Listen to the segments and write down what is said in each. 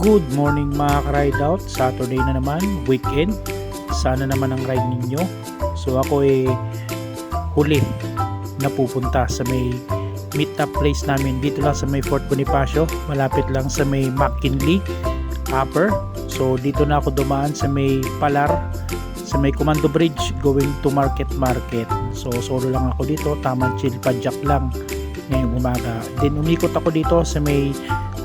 Good morning mga ka-ride out. Saturday na naman, weekend. Sana naman ang ride ninyo. So ako huli na pupunta sa may meet up place namin dito lang sa may Fort Bonifacio, malapit lang sa may McKinley Upper. So dito na ako dumaan sa may Palar, sa may Commando Bridge going to Market. So solo lang ako dito, tamang chill padjak lang ngayong umaga. Then umikot ako dito sa may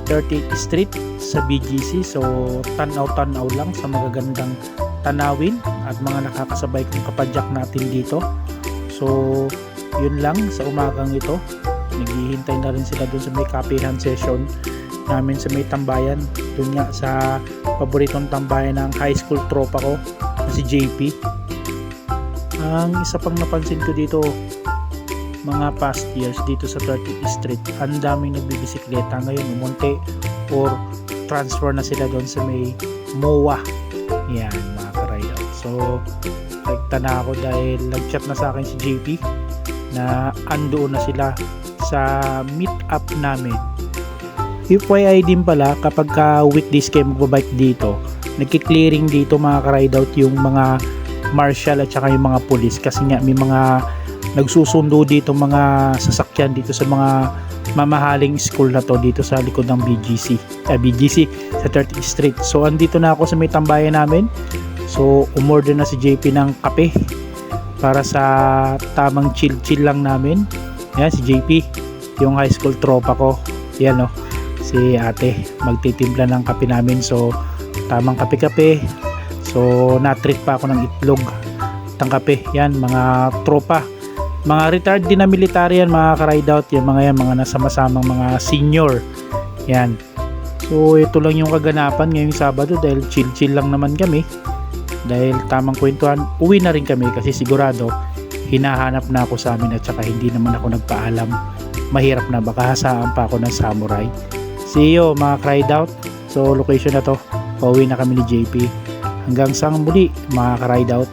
30th Street sa BGC. So tanaw lang sa magagandang tanawin at mga nakakasabay kong kapadyak natin dito. So yun lang sa umagang ito. Naghihintay na rin sila dun sa may kapihan session namin sa may tambayan. Dun nga sa paboritong tambayan ng high school tropa ko na si JP. Ang isa pang napansin ko dito, mga past years dito sa 30th Street, ang daming nagbibisikleta. Ngayon umunti or transfer na sila doon sa may MOA. Yan mga ka-ride out. So nagta na ako dahil nag-chat na sa akin si JP na andoon na sila sa meet up namin. FYI din pala, kapag weekdays kayo magbabike dito, nagki-clearing dito mga ka-ride out yung mga marshal at saka yung mga police, kasi nga may mga nagsusundo dito mga sasakyan dito sa mga mamahaling school na to dito sa likod ng BGC sa 30th Street. So andito na ako sa may tambayan namin. So umorder na si JP ng kape para sa tamang chill lang namin. Yan si JP, yung high school tropa ko. Yan o, si ate magtitimpla ng kape namin. So tamang kape. So na-treat pa ako ng itlog tang kape. Yan mga tropa, mga retired din na military yan mga ka-ride out. Yan mga nasa masamang mga senior. Yan. So ito lang yung kaganapan ngayong Sabado dahil chill lang naman kami. Dahil tamang kwentuhan, uwi na rin kami kasi sigurado hinahanap na ako sa amin at saka hindi naman ako nagpaalam. Mahirap na, baka hasaan pa ako ng samurai. See you mga ka-ride out. So location na to, pauwi na kami ni JP. Hanggang sa muli mga ka-ride out.